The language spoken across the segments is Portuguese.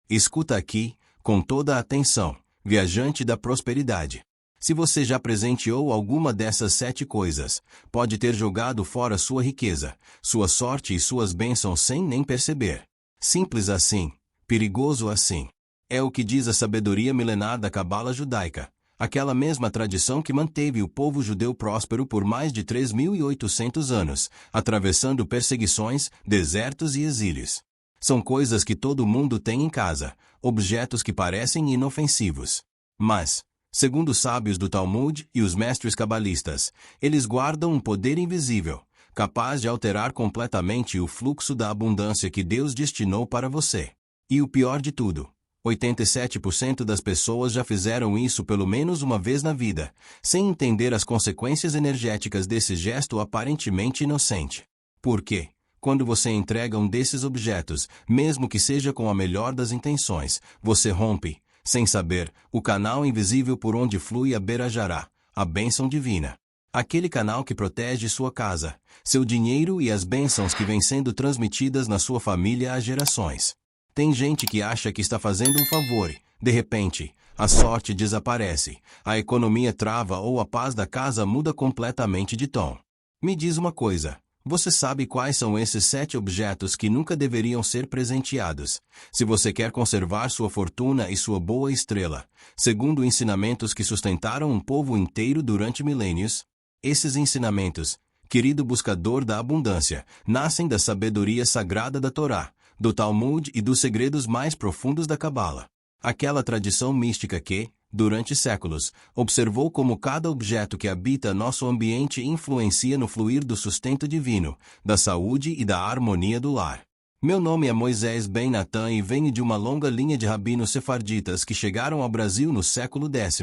Escuta aqui, com toda a atenção, viajante da prosperidade. Se você já presenteou alguma dessas 7 coisas, pode ter jogado fora sua riqueza, sua sorte e suas bênçãos sem nem perceber. Simples assim, perigoso assim. É o que diz a sabedoria milenar da Cabala judaica, aquela mesma tradição que manteve o povo judeu próspero por mais de 3.800 anos, atravessando perseguições, desertos e exílios. São coisas que todo mundo tem em casa, objetos que parecem inofensivos. Mas, segundo os sábios do Talmud e os mestres cabalistas, eles guardam um poder invisível, capaz de alterar completamente o fluxo da abundância que Deus destinou para você. E o pior de tudo, 87% das pessoas já fizeram isso pelo menos uma vez na vida, sem entender as consequências energéticas desse gesto aparentemente inocente. Por quê? Quando você entrega um desses objetos, mesmo que seja com a melhor das intenções, você rompe, sem saber, o canal invisível por onde flui a Berajará, a bênção divina. Aquele canal que protege sua casa, seu dinheiro e as bênçãos que vêm sendo transmitidas na sua família há gerações. Tem gente que acha que está fazendo um favor e, de repente, a sorte desaparece, a economia trava ou a paz da casa muda completamente de tom. Me diz uma coisa. Você sabe quais são esses 7 objetos que nunca deveriam ser presenteados, se você quer conservar sua fortuna e sua boa estrela, segundo ensinamentos que sustentaram um povo inteiro durante milênios? Esses ensinamentos, querido buscador da abundância, nascem da sabedoria sagrada da Torá, do Talmud e dos segredos mais profundos da Cabala. Aquela tradição mística que, durante séculos, observou como cada objeto que habita nosso ambiente influencia no fluir do sustento divino, da saúde e da harmonia do lar. Meu nome é Moisés Ben Natan e venho de uma longa linha de rabinos sefarditas que chegaram ao Brasil no século X,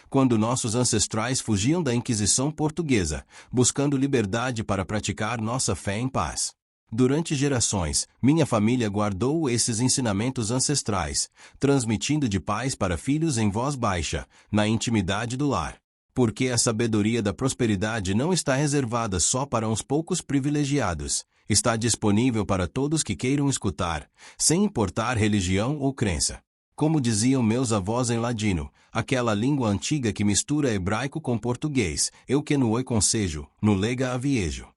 quando nossos ancestrais fugiam da Inquisição portuguesa, buscando liberdade para praticar nossa fé em paz. Durante gerações, minha família guardou esses ensinamentos ancestrais, transmitindo de pais para filhos em voz baixa, na intimidade do lar. Porque a sabedoria da prosperidade não está reservada só para uns poucos privilegiados, está disponível para todos que queiram escutar, sem importar religião ou crença. Como diziam meus avós em ladino, aquela língua antiga que mistura hebraico com português, eu que no oi conselho, no lega a viejo.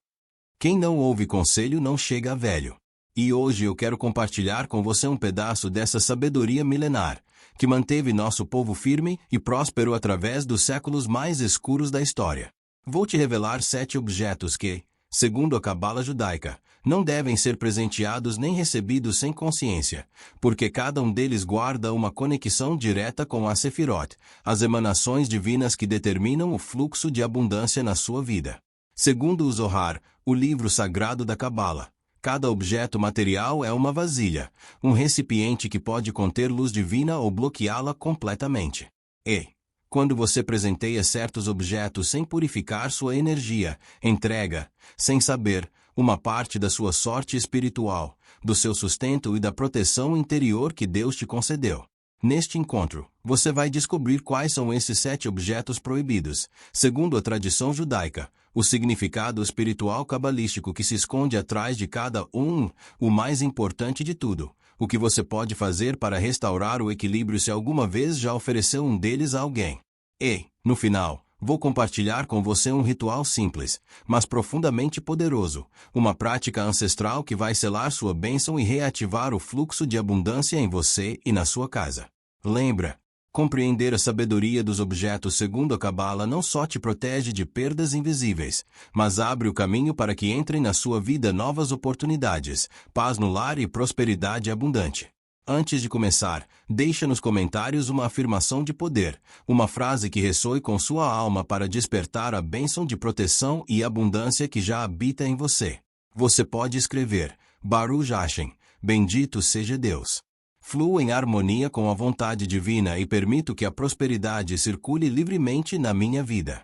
Quem não ouve conselho não chega a velho. E hoje eu quero compartilhar com você um pedaço dessa sabedoria milenar, que manteve nosso povo firme e próspero através dos séculos mais escuros da história. Vou te revelar 7 objetos que, segundo a Cabala judaica, não devem ser presenteados nem recebidos sem consciência, porque cada um deles guarda uma conexão direta com a Sefirot, as emanações divinas que determinam o fluxo de abundância na sua vida. Segundo o Zohar, o livro sagrado da Cabala, cada objeto material é uma vasilha, um recipiente que pode conter luz divina ou bloqueá-la completamente. E, quando você presenteia certos objetos sem purificar sua energia, entrega, sem saber, uma parte da sua sorte espiritual, do seu sustento e da proteção interior que Deus te concedeu. Neste encontro, você vai descobrir quais são esses 7 objetos proibidos, segundo a tradição judaica, o significado espiritual cabalístico que se esconde atrás de cada um, o mais importante de tudo, o que você pode fazer para restaurar o equilíbrio se alguma vez já ofereceu um deles a alguém. E, no final, vou compartilhar com você um ritual simples, mas profundamente poderoso, uma prática ancestral que vai selar sua bênção e reativar o fluxo de abundância em você e na sua casa. Lembra, compreender a sabedoria dos objetos segundo a Cabala não só te protege de perdas invisíveis, mas abre o caminho para que entrem na sua vida novas oportunidades, paz no lar e prosperidade abundante. Antes de começar, deixa nos comentários uma afirmação de poder, uma frase que ressoe com sua alma para despertar a bênção de proteção e abundância que já habita em você. Você pode escrever, Baruch Hashem, bendito seja Deus. Fluo em harmonia com a vontade divina e permito que a prosperidade circule livremente na minha vida.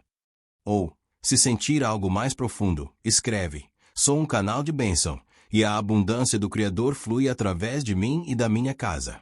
Ou, se sentir algo mais profundo, escreve, sou um canal de bênção, e a abundância do Criador flui através de mim e da minha casa.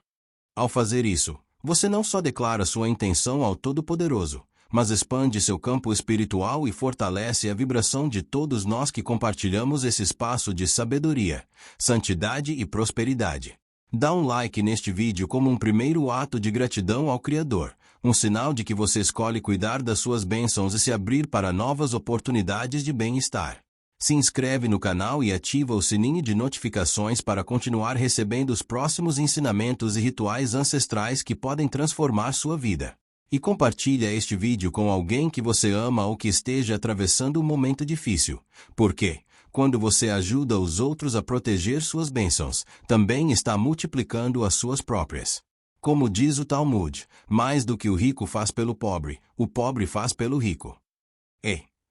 Ao fazer isso, você não só declara sua intenção ao Todo-Poderoso, mas expande seu campo espiritual e fortalece a vibração de todos nós que compartilhamos esse espaço de sabedoria, santidade e prosperidade. Dá um like neste vídeo como um primeiro ato de gratidão ao Criador, um sinal de que você escolhe cuidar das suas bênçãos e se abrir para novas oportunidades de bem-estar. Se inscreve no canal e ativa o sininho de notificações para continuar recebendo os próximos ensinamentos e rituais ancestrais que podem transformar sua vida. E compartilha este vídeo com alguém que você ama ou que esteja atravessando um momento difícil. Porque, quando você ajuda os outros a proteger suas bênçãos, também está multiplicando as suas próprias. Como diz o Talmud, mais do que o rico faz pelo pobre, o pobre faz pelo rico.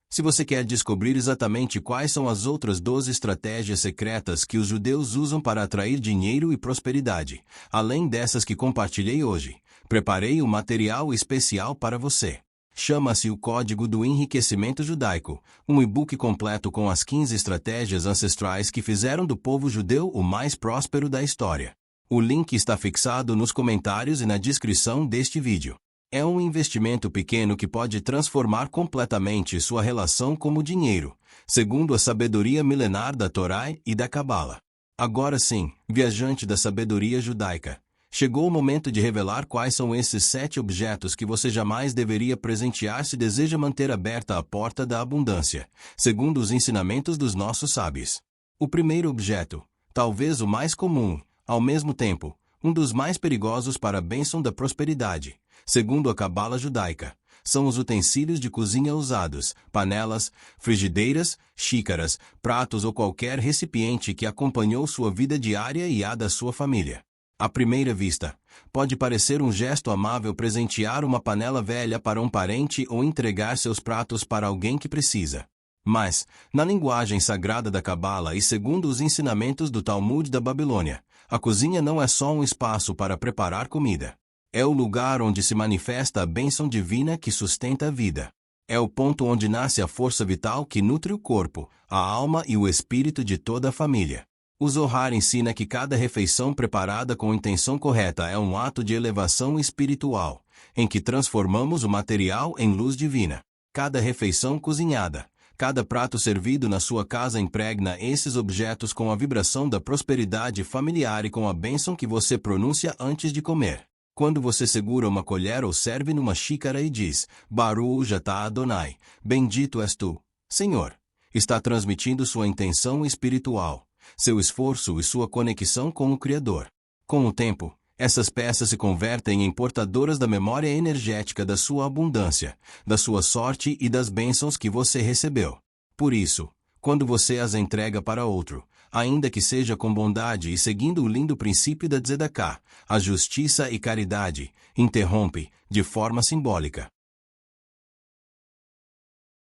Se você quer descobrir exatamente quais são as outras 12 estratégias secretas que os judeus usam para atrair dinheiro e prosperidade, além dessas que compartilhei hoje, preparei um material especial para você. Chama-se o Código do Enriquecimento Judaico, um e-book completo com as 15 estratégias ancestrais que fizeram do povo judeu o mais próspero da história. O link está fixado nos comentários e na descrição deste vídeo. É um investimento pequeno que pode transformar completamente sua relação com o dinheiro, segundo a sabedoria milenar da Torá e da Cabala. Agora sim, viajante da sabedoria judaica, chegou o momento de revelar quais são esses 7 objetos que você jamais deveria presentear se deseja manter aberta a porta da abundância, segundo os ensinamentos dos nossos sábios. O primeiro objeto, talvez o mais comum, ao mesmo tempo, um dos mais perigosos para a bênção da prosperidade, segundo a Cabala judaica, são os utensílios de cozinha usados, panelas, frigideiras, xícaras, pratos ou qualquer recipiente que acompanhou sua vida diária e a da sua família. À primeira vista, pode parecer um gesto amável presentear uma panela velha para um parente ou entregar seus pratos para alguém que precisa. Mas, na linguagem sagrada da Cabala e segundo os ensinamentos do Talmud da Babilônia, a cozinha não é só um espaço para preparar comida. É o lugar onde se manifesta a bênção divina que sustenta a vida. É o ponto onde nasce a força vital que nutre o corpo, a alma e o espírito de toda a família. O Zohar ensina que cada refeição preparada com intenção correta é um ato de elevação espiritual, em que transformamos o material em luz divina. Cada refeição cozinhada, cada prato servido na sua casa impregna esses objetos com a vibração da prosperidade familiar e com a bênção que você pronuncia antes de comer. Quando você segura uma colher ou serve numa xícara e diz, Baruch atah Adonai, bendito és tu, Senhor, está transmitindo sua intenção espiritual, seu esforço e sua conexão com o Criador. Com o tempo, essas peças se convertem em portadoras da memória energética da sua abundância, da sua sorte e das bênçãos que você recebeu. Por isso, quando você as entrega para outro, ainda que seja com bondade e seguindo o lindo princípio da Tzedakah, a justiça e caridade, interrompe, de forma simbólica,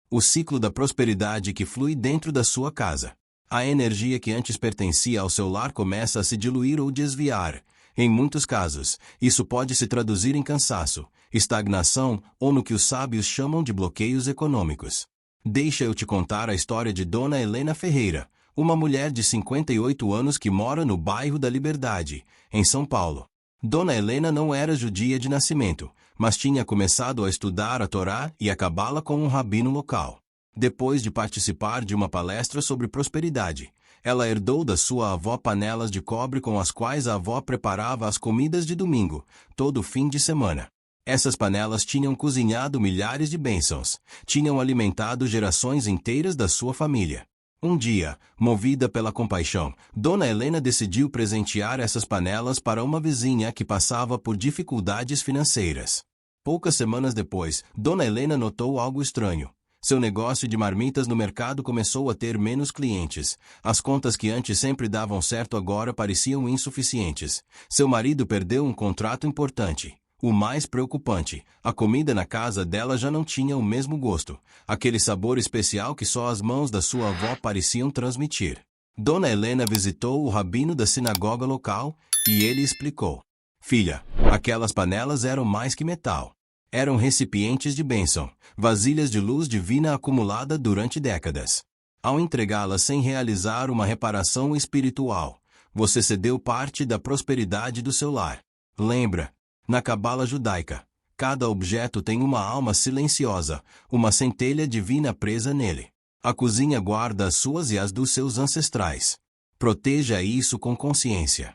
o ciclo da prosperidade que flui dentro da sua casa. A energia que antes pertencia ao seu lar começa a se diluir ou desviar. Em muitos casos, isso pode se traduzir em cansaço, estagnação ou no que os sábios chamam de bloqueios econômicos. Deixa eu te contar a história de Dona Helena Ferreira, uma mulher de 58 anos que mora no bairro da Liberdade, em São Paulo. Dona Helena não era judia de nascimento, mas tinha começado a estudar a Torá e a Cabala com um rabino local. Depois de participar de uma palestra sobre prosperidade, ela herdou da sua avó panelas de cobre com as quais a avó preparava as comidas de domingo, todo fim de semana. Essas panelas tinham cozinhado milhares de bênçãos, tinham alimentado gerações inteiras da sua família. Um dia, movida pela compaixão, Dona Helena decidiu presentear essas panelas para uma vizinha que passava por dificuldades financeiras. Poucas semanas depois, Dona Helena notou algo estranho. Seu negócio de marmitas no mercado começou a ter menos clientes. As contas que antes sempre davam certo agora pareciam insuficientes. Seu marido perdeu um contrato importante. O mais preocupante, a comida na casa dela já não tinha o mesmo gosto, aquele sabor especial que só as mãos da sua avó pareciam transmitir. Dona Helena visitou o rabino da sinagoga local, e ele explicou. Filha, aquelas panelas eram mais que metal. Eram recipientes de bênção, vasilhas de luz divina acumulada durante décadas. Ao entregá-las sem realizar uma reparação espiritual, você cedeu parte da prosperidade do seu lar. Lembra, na Cabala judaica, cada objeto tem uma alma silenciosa, uma centelha divina presa nele. A cozinha guarda as suas e as dos seus ancestrais. Proteja isso com consciência.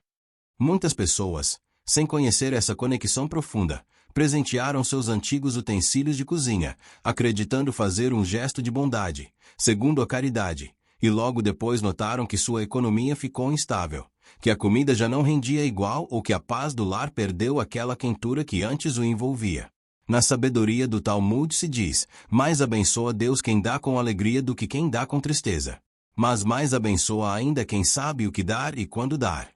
Muitas pessoas, sem conhecer essa conexão profunda, presentearam seus antigos utensílios de cozinha, acreditando fazer um gesto de bondade, segundo a caridade, e logo depois notaram que sua economia ficou instável, que a comida já não rendia igual ou que a paz do lar perdeu aquela quentura que antes o envolvia. Na sabedoria do Talmud se diz, mais abençoa Deus quem dá com alegria do que quem dá com tristeza. Mas mais abençoa ainda quem sabe o que dar e quando dar.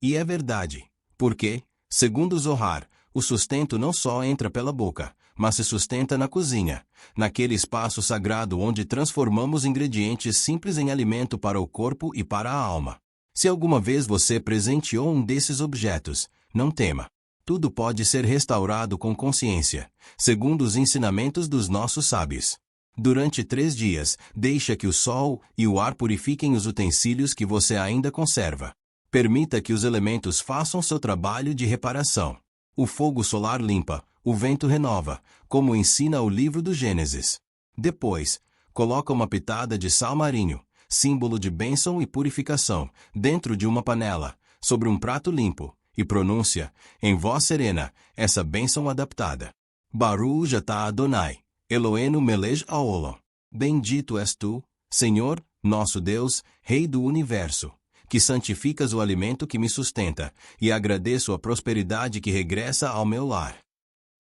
E é verdade, porque, segundo Zohar, o sustento não só entra pela boca, mas se sustenta na cozinha, naquele espaço sagrado onde transformamos ingredientes simples em alimento para o corpo e para a alma. Se alguma vez você presenteou um desses objetos, não tema. Tudo pode ser restaurado com consciência, segundo os ensinamentos dos nossos sábios. Durante 3 dias, deixa que o sol e o ar purifiquem os utensílios que você ainda conserva. Permita que os elementos façam seu trabalho de reparação. O fogo solar limpa, o vento renova, como ensina o livro do Gênesis. Depois, coloca uma pitada de sal marinho, símbolo de bênção e purificação, dentro de uma panela, sobre um prato limpo, e pronúncia, em voz serena, essa bênção adaptada. Baruch atah Adonai, Eloheinu melech haolam. Bendito és tu, Senhor, nosso Deus, Rei do Universo, que santificas o alimento que me sustenta, e agradeço a prosperidade que regressa ao meu lar.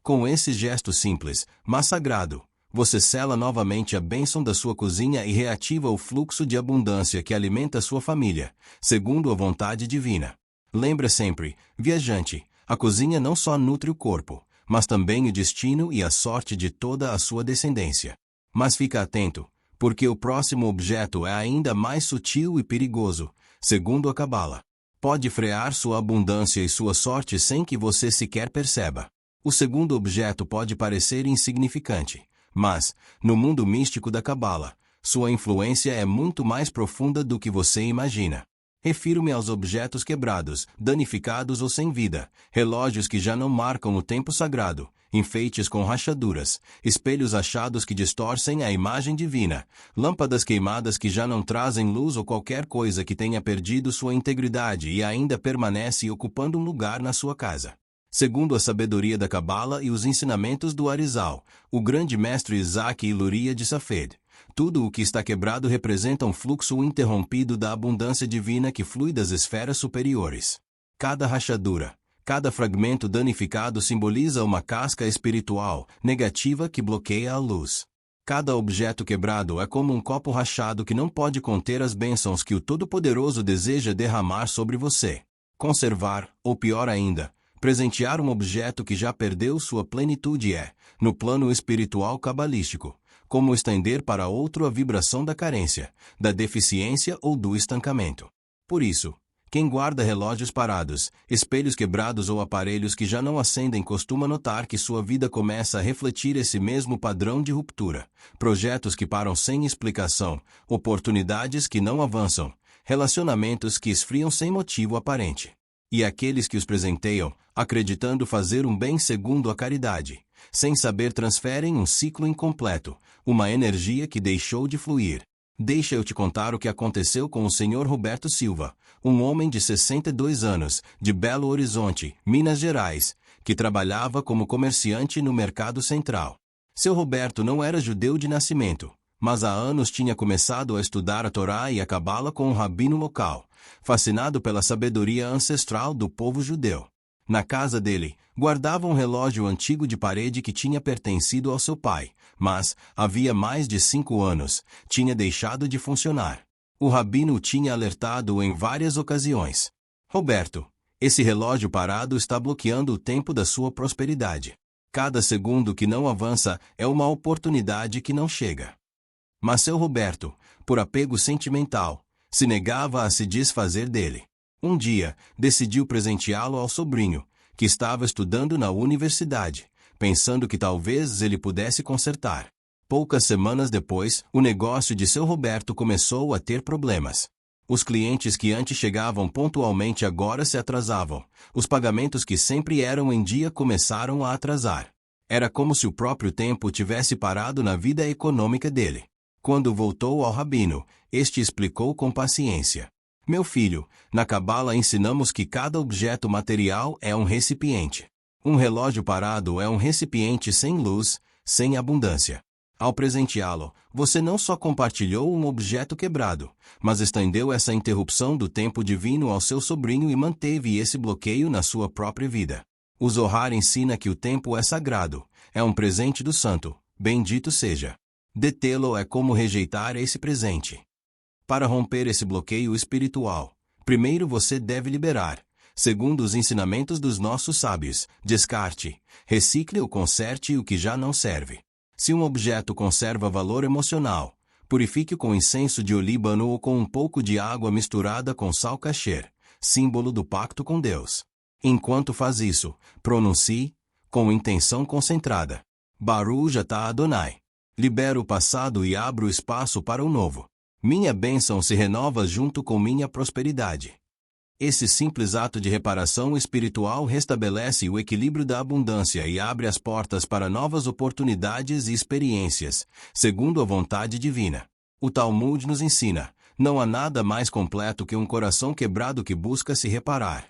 Com esse gesto simples, mas sagrado, você sela novamente a bênção da sua cozinha e reativa o fluxo de abundância que alimenta sua família, segundo a vontade divina. Lembre sempre, viajante, a cozinha não só nutre o corpo, mas também o destino e a sorte de toda a sua descendência. Mas fica atento, porque o próximo objeto é ainda mais sutil e perigoso, segundo a Cabala. Pode frear sua abundância e sua sorte sem que você sequer perceba. O segundo objeto pode parecer insignificante, mas, no mundo místico da Cabala, sua influência é muito mais profunda do que você imagina. Refiro-me aos objetos quebrados, danificados ou sem vida, relógios que já não marcam o tempo sagrado, enfeites com rachaduras, espelhos achados que distorcem a imagem divina, lâmpadas queimadas que já não trazem luz ou qualquer coisa que tenha perdido sua integridade e ainda permanece ocupando um lugar na sua casa. Segundo a sabedoria da Cabala e os ensinamentos do Arizal, o grande mestre Isaac e Luria de Safed, tudo o que está quebrado representa um fluxo interrompido da abundância divina que flui das esferas superiores. Cada rachadura, cada fragmento danificado simboliza uma casca espiritual negativa que bloqueia a luz. Cada objeto quebrado é como um copo rachado que não pode conter as bênçãos que o Todo-Poderoso deseja derramar sobre você. Conservar, ou pior ainda, presentear um objeto que já perdeu sua plenitude é, no plano espiritual cabalístico, como estender para outro a vibração da carência, da deficiência ou do estancamento. Por isso, quem guarda relógios parados, espelhos quebrados ou aparelhos que já não acendem costuma notar que sua vida começa a refletir esse mesmo padrão de ruptura, projetos que param sem explicação, oportunidades que não avançam, relacionamentos que esfriam sem motivo aparente. E aqueles que os presenteiam, acreditando fazer um bem segundo a caridade, sem saber transferem um ciclo incompleto, uma energia que deixou de fluir. Deixa eu te contar o que aconteceu com o Sr. Roberto Silva, um homem de 62 anos, de Belo Horizonte, Minas Gerais, que trabalhava como comerciante no Mercado Central. Seu Roberto não era judeu de nascimento, mas há anos tinha começado a estudar a Torá e a Cabala com um rabino local, fascinado pela sabedoria ancestral do povo judeu. Na casa dele, guardava um relógio antigo de parede que tinha pertencido ao seu pai, mas, havia mais de 5 anos, tinha deixado de funcionar. O rabino o tinha alertado em várias ocasiões. Roberto, esse relógio parado está bloqueando o tempo da sua prosperidade. Cada segundo que não avança é uma oportunidade que não chega. Mas seu Roberto, por apego sentimental, se negava a se desfazer dele. Um dia, decidiu presenteá-lo ao sobrinho, que estava estudando na universidade, pensando que talvez ele pudesse consertar. Poucas semanas depois, o negócio de seu Roberto começou a ter problemas. Os clientes que antes chegavam pontualmente agora se atrasavam. Os pagamentos que sempre eram em dia começaram a atrasar. Era como se o próprio tempo tivesse parado na vida econômica dele. Quando voltou ao rabino, este explicou com paciência. Meu filho, na Cabala ensinamos que cada objeto material é um recipiente. Um relógio parado é um recipiente sem luz, sem abundância. Ao presenteá-lo, você não só compartilhou um objeto quebrado, mas estendeu essa interrupção do tempo divino ao seu sobrinho e manteve esse bloqueio na sua própria vida. O Zohar ensina que o tempo é sagrado, é um presente do santo, bendito seja. Detê-lo é como rejeitar esse presente. Para romper esse bloqueio espiritual, primeiro você deve liberar. Segundo os ensinamentos dos nossos sábios, descarte, recicle ou conserte o que já não serve. Se um objeto conserva valor emocional, purifique-o com incenso de olíbano ou com um pouco de água misturada com sal kasher, símbolo do pacto com Deus. Enquanto faz isso, pronuncie, com intenção concentrada, Baruch atah Adonai. Libero o passado e abro espaço para o novo. Minha bênção se renova junto com minha prosperidade. Esse simples ato de reparação espiritual restabelece o equilíbrio da abundância e abre as portas para novas oportunidades e experiências, segundo a vontade divina. O Talmud nos ensina: não há nada mais completo que um coração quebrado que busca se reparar.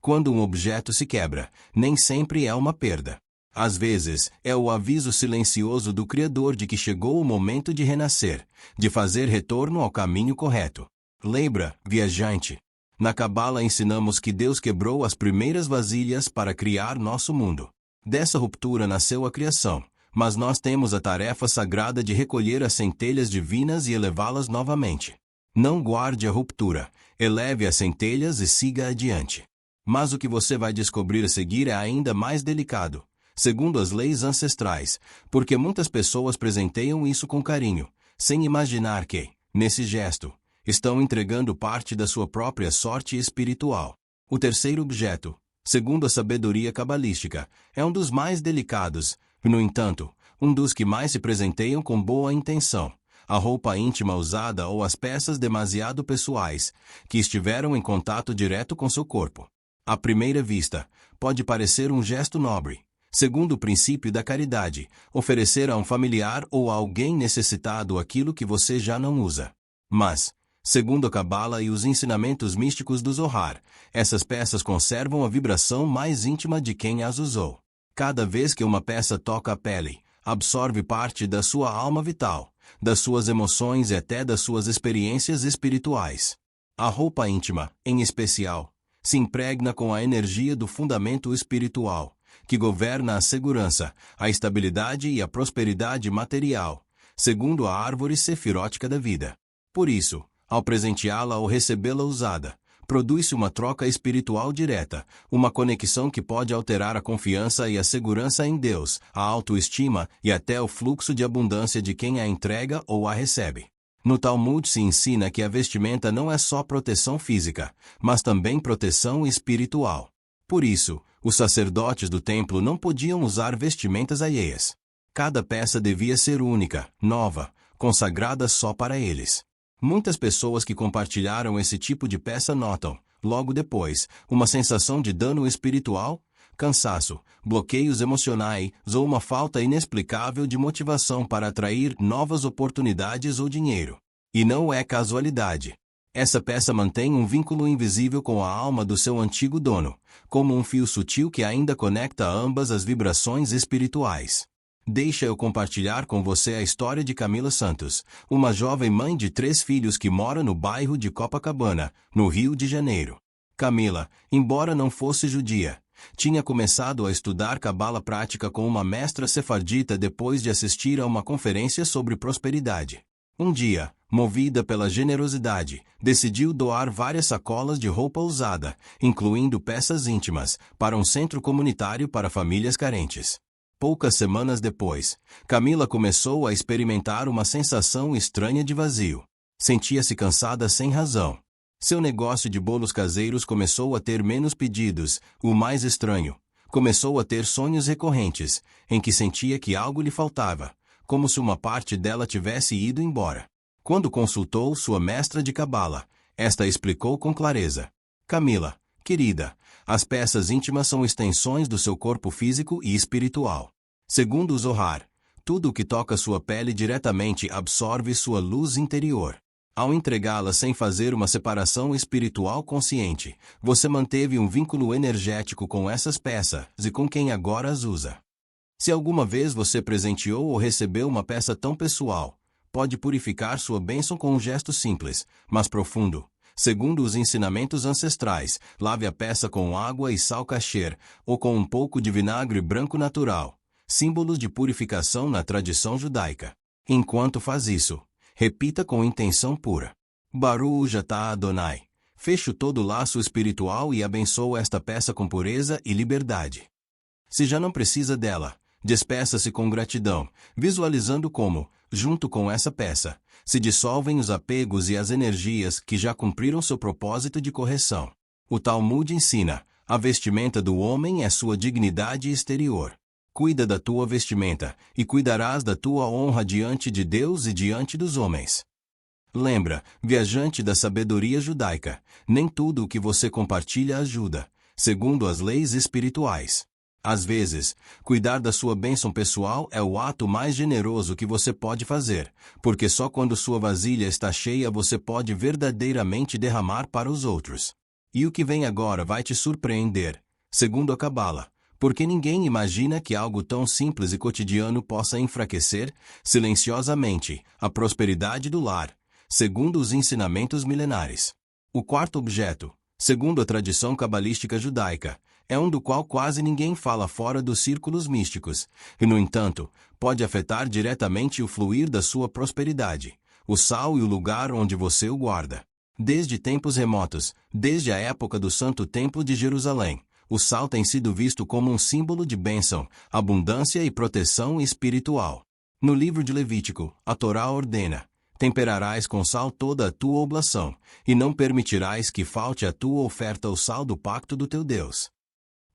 Quando um objeto se quebra, nem sempre é uma perda. Às vezes, é o aviso silencioso do Criador de que chegou o momento de renascer, de fazer retorno ao caminho correto. Lembra, viajante? Na Cabala ensinamos que Deus quebrou as primeiras vasilhas para criar nosso mundo. Dessa ruptura nasceu a criação, mas nós temos a tarefa sagrada de recolher as centelhas divinas e elevá-las novamente. Não guarde a ruptura, eleve as centelhas e siga adiante. Mas o que você vai descobrir a seguir é ainda mais delicado, segundo as leis ancestrais, porque muitas pessoas presenteiam isso com carinho, sem imaginar que, nesse gesto, estão entregando parte da sua própria sorte espiritual. O terceiro objeto, segundo a sabedoria cabalística, é um dos mais delicados, no entanto, um dos que mais se presenteiam com boa intenção. A roupa íntima usada ou as peças demasiado pessoais, que estiveram em contato direto com seu corpo. À primeira vista, pode parecer um gesto nobre. Segundo o princípio da caridade, oferecer a um familiar ou a alguém necessitado aquilo que você já não usa. Mas, segundo a Cabala e os ensinamentos místicos do Zohar, essas peças conservam a vibração mais íntima de quem as usou. Cada vez que uma peça toca a pele, absorve parte da sua alma vital, das suas emoções e até das suas experiências espirituais. A roupa íntima, em especial, se impregna com a energia do fundamento espiritual, que governa a segurança, a estabilidade e a prosperidade material, segundo a árvore sefirótica da vida. Por isso, ao presenteá-la ou recebê-la usada, produz-se uma troca espiritual direta, uma conexão que pode alterar a confiança e a segurança em Deus, a autoestima e até o fluxo de abundância de quem a entrega ou a recebe. No Talmud se ensina que a vestimenta não é só proteção física, mas também proteção espiritual. Por isso, os sacerdotes do templo não podiam usar vestimentas alheias. Cada peça devia ser única, nova, consagrada só para eles. Muitas pessoas que compartilharam esse tipo de peça notam, logo depois, uma sensação de dano espiritual, cansaço, bloqueios emocionais ou uma falta inexplicável de motivação para atrair novas oportunidades ou dinheiro. E não é casualidade. Essa peça mantém um vínculo invisível com a alma do seu antigo dono, como um fio sutil que ainda conecta ambas as vibrações espirituais. Deixa eu compartilhar com você a história de Camila Santos, uma jovem mãe de 3 filhos que mora no bairro de Copacabana, no Rio de Janeiro. Camila, embora não fosse judia, tinha começado a estudar cabala prática com uma mestra sefardita depois de assistir a uma conferência sobre prosperidade. Um dia, movida pela generosidade, decidiu doar várias sacolas de roupa usada, incluindo peças íntimas, para um centro comunitário para famílias carentes. Poucas semanas depois, Camila começou a experimentar uma sensação estranha de vazio. Sentia-se cansada sem razão. Seu negócio de bolos caseiros começou a ter menos pedidos. O mais estranho, começou a ter sonhos recorrentes, em que sentia que algo lhe faltava, como se uma parte dela tivesse ido embora. Quando consultou sua mestra de cabala, esta explicou com clareza: Camila, querida, as peças íntimas são extensões do seu corpo físico e espiritual. Segundo o Zohar, Tudo o que toca sua pele diretamente absorve sua luz interior. Ao entregá-la sem fazer uma separação espiritual consciente, você manteve um vínculo energético com essas peças e com quem agora as usa. Se alguma vez você presenteou ou recebeu uma peça tão pessoal, pode purificar sua bênção com um gesto simples, mas profundo. Segundo os ensinamentos ancestrais, lave a peça com água e sal kasher, ou com um pouco de vinagre branco natural, símbolos de purificação na tradição judaica. Enquanto faz isso, repita com intenção pura: Baruch atah Adonai. Fecho todo o laço espiritual e abençoo esta peça com pureza e liberdade. Se já não precisa dela, despeça-se com gratidão, visualizando como, junto com essa peça, se dissolvem os apegos e as energias que já cumpriram seu propósito de correção. O Talmud ensina: a vestimenta do homem é sua dignidade exterior. Cuida da tua vestimenta, e cuidarás da tua honra diante de Deus e diante dos homens. Lembra, viajante da sabedoria judaica, nem tudo o que você compartilha ajuda, segundo as leis espirituais. Às vezes, cuidar da sua bênção pessoal é o ato mais generoso que você pode fazer, porque só quando sua vasilha está cheia você pode verdadeiramente derramar para os outros. E o que vem agora vai te surpreender, segundo a Cabala, porque ninguém imagina que algo tão simples e cotidiano possa enfraquecer, silenciosamente, a prosperidade do lar, segundo os ensinamentos milenares. O quarto objeto, segundo a tradição cabalística judaica, é um do qual quase ninguém fala fora dos círculos místicos, e, no entanto, pode afetar diretamente o fluir da sua prosperidade, o sal e o lugar onde você o guarda. Desde tempos remotos, desde a época do Santo Templo de Jerusalém, o sal tem sido visto como um símbolo de bênção, abundância e proteção espiritual. No livro de Levítico, a Torá ordena: temperarás com sal toda a tua oblação, e não permitirás que falte a tua oferta o sal do pacto do teu Deus.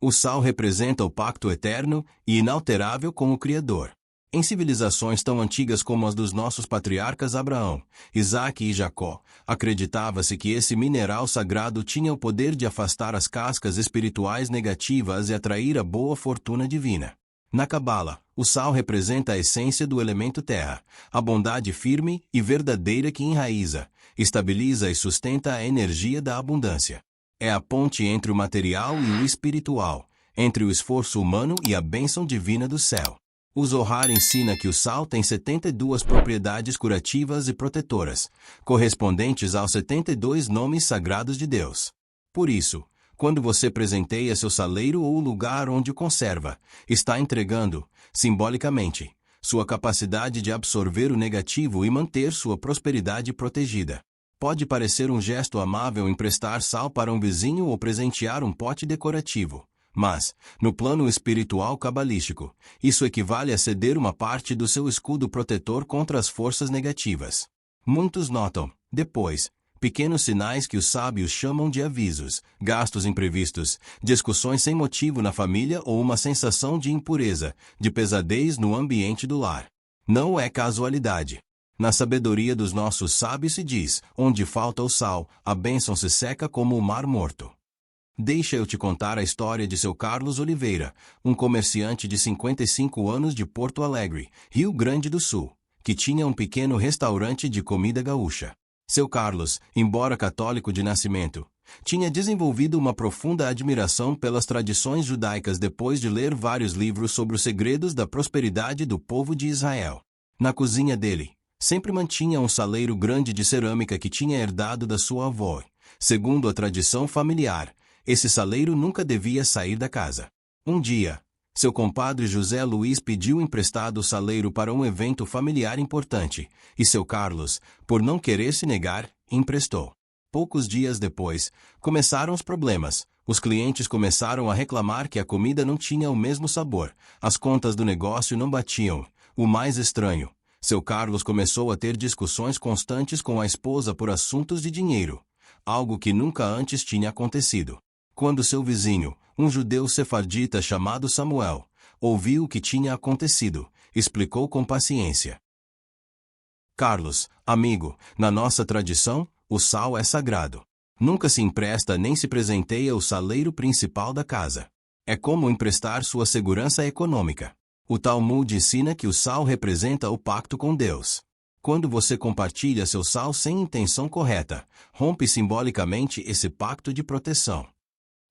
O sal representa o pacto eterno e inalterável com o Criador. Em civilizações tão antigas como as dos nossos patriarcas Abraão, Isaque e Jacó, acreditava-se que esse mineral sagrado tinha o poder de afastar as cascas espirituais negativas e atrair a boa fortuna divina. Na Cabala, o sal representa a essência do elemento terra, a bondade firme e verdadeira que enraiza, estabiliza e sustenta a energia da abundância. É a ponte entre o material e o espiritual, entre o esforço humano e a bênção divina do céu. O Zohar ensina que o sal tem 72 propriedades curativas e protetoras, correspondentes aos 72 nomes sagrados de Deus. Por isso, quando você presenteia seu saleiro ou o lugar onde o conserva, está entregando, simbolicamente, sua capacidade de absorver o negativo e manter sua prosperidade protegida. Pode parecer um gesto amável emprestar sal para um vizinho ou presentear um pote decorativo, mas, no plano espiritual cabalístico, isso equivale a ceder uma parte do seu escudo protetor contra as forças negativas. Muitos notam, depois, pequenos sinais que os sábios chamam de avisos, gastos imprevistos, discussões sem motivo na família ou uma sensação de impureza, de pesadez no ambiente do lar. Não é casualidade. Na sabedoria dos nossos sábios se diz: onde falta o sal, a bênção se seca como o mar morto. Deixa eu te contar a história de seu Carlos Oliveira, um comerciante de 55 anos de Porto Alegre, Rio Grande do Sul, que tinha um pequeno restaurante de comida gaúcha. Seu Carlos, embora católico de nascimento, tinha desenvolvido uma profunda admiração pelas tradições judaicas depois de ler vários livros sobre os segredos da prosperidade do povo de Israel. Na cozinha dele, sempre mantinha um saleiro grande de cerâmica que tinha herdado da sua avó. Segundo a tradição familiar, esse saleiro nunca devia sair da casa. Um dia, seu compadre José Luiz pediu emprestado o saleiro para um evento familiar importante, e seu Carlos, por não querer se negar, emprestou. Poucos dias depois, começaram os problemas. Os clientes começaram a reclamar que a comida não tinha o mesmo sabor, as contas do negócio não batiam. O mais estranho, seu Carlos começou a ter discussões constantes com a esposa por assuntos de dinheiro, algo que nunca antes tinha acontecido. Quando seu vizinho, um judeu sefardita chamado Samuel, ouviu o que tinha acontecido, explicou com paciência. Carlos, amigo, na nossa tradição, o sal é sagrado. Nunca se empresta nem se presenteia o saleiro principal da casa. É como emprestar sua segurança econômica. O Talmud ensina que o sal representa o pacto com Deus. Quando você compartilha seu sal sem intenção correta, rompe simbolicamente esse pacto de proteção.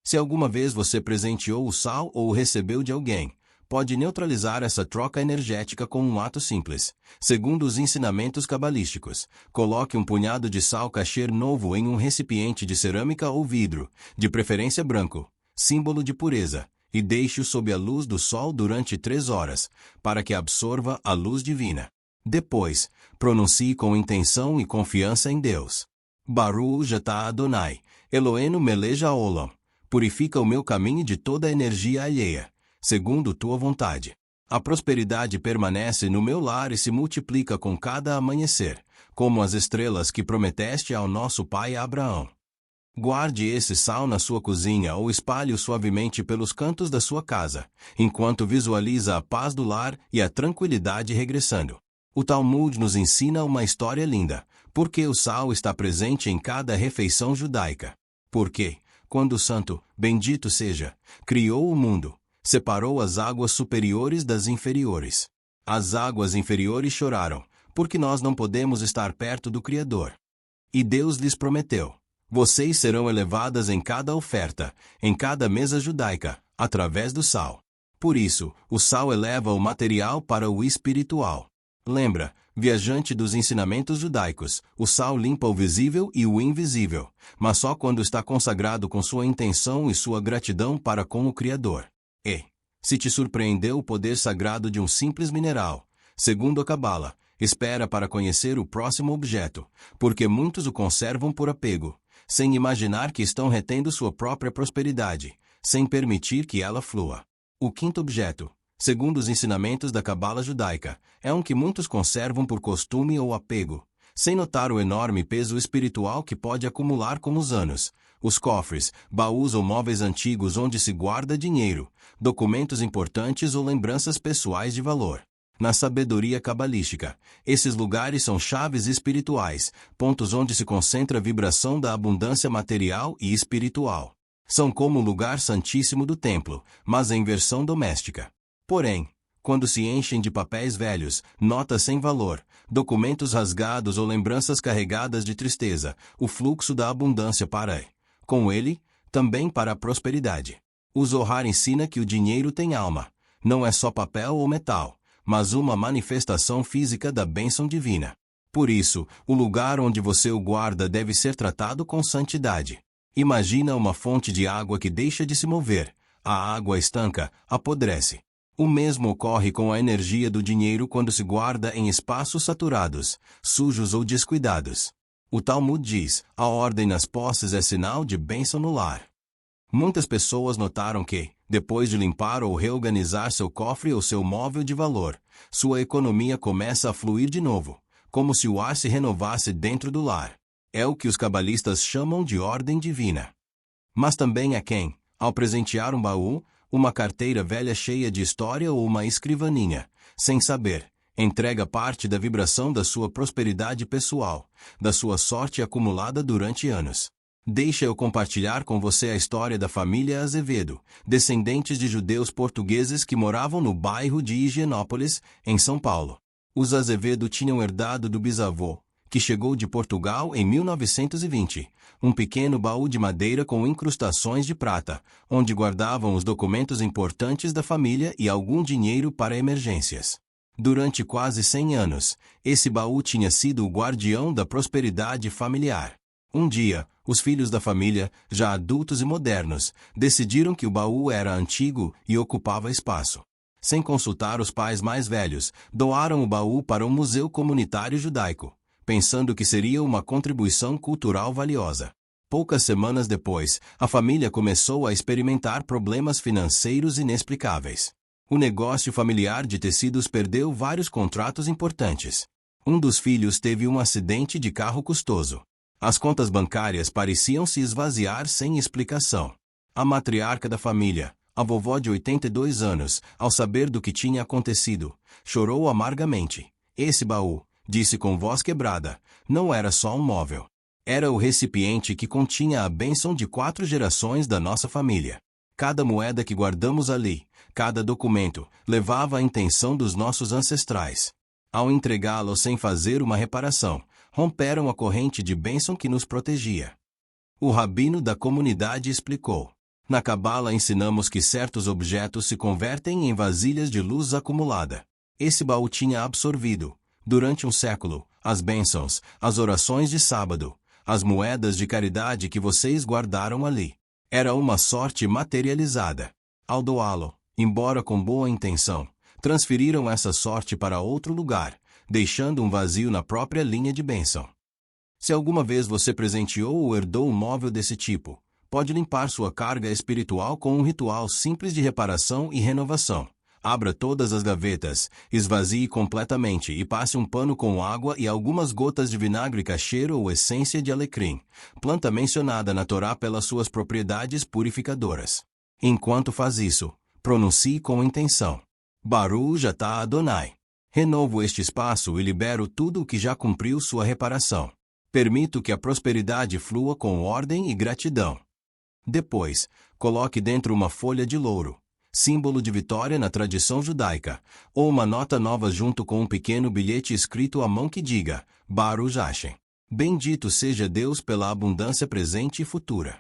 Se alguma vez você presenteou o sal ou o recebeu de alguém, pode neutralizar essa troca energética com um ato simples. Segundo os ensinamentos cabalísticos, coloque um punhado de sal kasher novo em um recipiente de cerâmica ou vidro, de preferência branco, símbolo de pureza, e deixe-o sob a luz do sol durante 3 horas, para que absorva a luz divina. Depois, pronuncie com intenção e confiança em Deus. Baruch atah Adonai, Eloheinu melech haolam. Purifica o meu caminho de toda energia alheia, segundo tua vontade. A prosperidade permanece no meu lar e se multiplica com cada amanhecer, como as estrelas que prometeste ao nosso pai Abraão. Guarde esse sal na sua cozinha ou espalhe-o suavemente pelos cantos da sua casa, enquanto visualiza a paz do lar e a tranquilidade regressando. O Talmud nos ensina uma história linda, porque o sal está presente em cada refeição judaica. Porque, quando o Santo, bendito seja, criou o mundo, separou as águas superiores das inferiores. As águas inferiores choraram, porque nós não podemos estar perto do Criador. E Deus lhes prometeu: vocês serão elevadas em cada oferta, em cada mesa judaica, através do sal. Por isso, o sal eleva o material para o espiritual. Lembra, viajante dos ensinamentos judaicos, o sal limpa o visível e o invisível, mas só quando está consagrado com sua intenção e sua gratidão para com o Criador. E, se te surpreendeu o poder sagrado de um simples mineral, segundo a Cabala, espera para conhecer o próximo objeto, porque muitos o conservam por apego, sem imaginar que estão retendo sua própria prosperidade, sem permitir que ela flua. O quinto objeto, segundo os ensinamentos da Cabala judaica, é um que muitos conservam por costume ou apego, sem notar o enorme peso espiritual que pode acumular com os anos. Os cofres, baús ou móveis antigos onde se guarda dinheiro, documentos importantes ou lembranças pessoais de valor. Na sabedoria cabalística, esses lugares são chaves espirituais, pontos onde se concentra a vibração da abundância material e espiritual. São como o lugar santíssimo do templo, mas em versão doméstica. Porém, quando se enchem de papéis velhos, notas sem valor, documentos rasgados ou lembranças carregadas de tristeza, o fluxo da abundância para, com ele, também para a prosperidade. O Zohar ensina que o dinheiro tem alma, não é só papel ou metal, mas uma manifestação física da bênção divina. Por isso, o lugar onde você o guarda deve ser tratado com santidade. Imagina uma fonte de água que deixa de se mover, a água estanca, apodrece. O mesmo ocorre com a energia do dinheiro quando se guarda em espaços saturados, sujos ou descuidados. O Talmud diz: a ordem nas posses é sinal de bênção no lar. Muitas pessoas notaram que, depois de limpar ou reorganizar seu cofre ou seu móvel de valor, sua economia começa a fluir de novo, como se o ar se renovasse dentro do lar. É o que os cabalistas chamam de ordem divina. Mas também há quem, ao presentear um baú, uma carteira velha cheia de história ou uma escrivaninha, sem saber, entrega parte da vibração da sua prosperidade pessoal, da sua sorte acumulada durante anos. Deixa eu compartilhar com você a história da família Azevedo, descendentes de judeus portugueses que moravam no bairro de Higienópolis, em São Paulo. Os Azevedo tinham herdado do bisavô, que chegou de Portugal em 1920, um pequeno baú de madeira com incrustações de prata, onde guardavam os documentos importantes da família e algum dinheiro para emergências. Durante quase 100 anos, esse baú tinha sido o guardião da prosperidade familiar. Um dia, os filhos da família, já adultos e modernos, decidiram que o baú era antigo e ocupava espaço. Sem consultar os pais mais velhos, doaram o baú para um museu comunitário judaico, pensando que seria uma contribuição cultural valiosa. Poucas semanas depois, a família começou a experimentar problemas financeiros inexplicáveis. O negócio familiar de tecidos perdeu vários contratos importantes. Um dos filhos teve um acidente de carro custoso. As contas bancárias pareciam se esvaziar sem explicação. A matriarca da família, a vovó de 82 anos, ao saber do que tinha acontecido, chorou amargamente. Esse baú, disse com voz quebrada, não era só um móvel. Era o recipiente que continha a bênção de 4 gerações da nossa família. Cada moeda que guardamos ali, cada documento, levava a intenção dos nossos ancestrais. Ao entregá-lo sem fazer uma reparação, romperam a corrente de bênção que nos protegia. O rabino da comunidade explicou: na Cabala ensinamos que certos objetos se convertem em vasilhas de luz acumulada. Esse baú tinha absorvido, durante um século, as bênçãos, as orações de sábado, as moedas de caridade que vocês guardaram ali. Era uma sorte materializada. Ao doá-lo, embora com boa intenção, transferiram essa sorte para outro lugar, deixando um vazio na própria linha de bênção. Se alguma vez você presenteou ou herdou um móvel desse tipo, pode limpar sua carga espiritual com um ritual simples de reparação e renovação. Abra todas as gavetas, esvazie completamente e passe um pano com água e algumas gotas de vinagre cacheiro ou essência de alecrim, planta mencionada na Torá pelas suas propriedades purificadoras. Enquanto faz isso, pronuncie com intenção: Baruch atah Adonai. Renovo este espaço e libero tudo o que já cumpriu sua reparação. Permito que a prosperidade flua com ordem e gratidão. Depois, coloque dentro uma folha de louro, símbolo de vitória na tradição judaica, ou uma nota nova junto com um pequeno bilhete escrito à mão que diga: Baruch Hashem. Bendito seja Deus pela abundância presente e futura.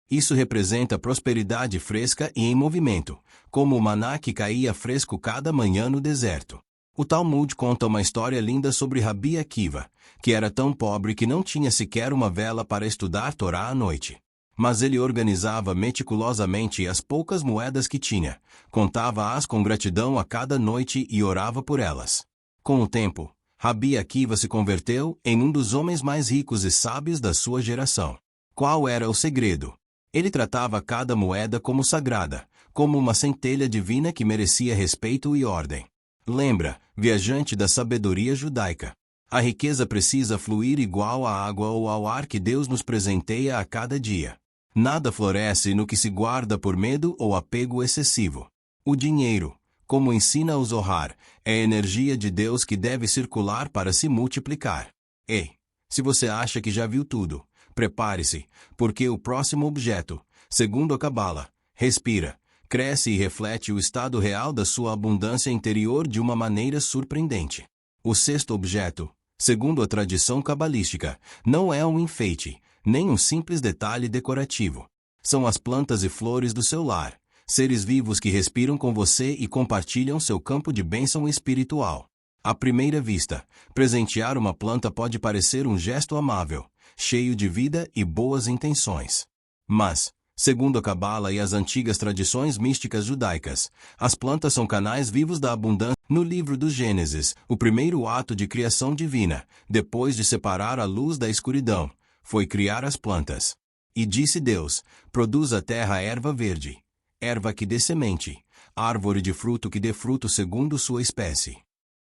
Isso representa prosperidade fresca e em movimento, como o maná que caía fresco cada manhã no deserto. O Talmud conta uma história linda sobre Rabi Akiva, que era tão pobre que não tinha sequer uma vela para estudar Torá à noite. Mas ele organizava meticulosamente as poucas moedas que tinha, contava-as com gratidão a cada noite e orava por elas. Com o tempo, Rabi Akiva se converteu em um dos homens mais ricos e sábios da sua geração. Qual era o segredo? Ele tratava cada moeda como sagrada, como uma centelha divina que merecia respeito e ordem. Lembra, viajante da sabedoria judaica, a riqueza precisa fluir igual à água ou ao ar que Deus nos presenteia a cada dia. Nada floresce no que se guarda por medo ou apego excessivo. O dinheiro, como ensina o Zohar, é a energia de Deus que deve circular para se multiplicar. Ei, se você acha que já viu tudo, prepare-se, porque o próximo objeto, segundo a Cabala, respira, cresce e reflete o estado real da sua abundância interior de uma maneira surpreendente. O sexto objeto, segundo a tradição cabalística, não é um enfeite, nem um simples detalhe decorativo. São as plantas e flores do seu lar, seres vivos que respiram com você e compartilham seu campo de bênção espiritual. À primeira vista, presentear uma planta pode parecer um gesto amável, cheio de vida e boas intenções. Mas, segundo a Cabala e as antigas tradições místicas judaicas, as plantas são canais vivos da abundância. No livro do Gênesis, o primeiro ato de criação divina, depois de separar a luz da escuridão, foi criar as plantas. E disse Deus: produz a terra erva verde, erva que dê semente, árvore de fruto que dê fruto segundo sua espécie.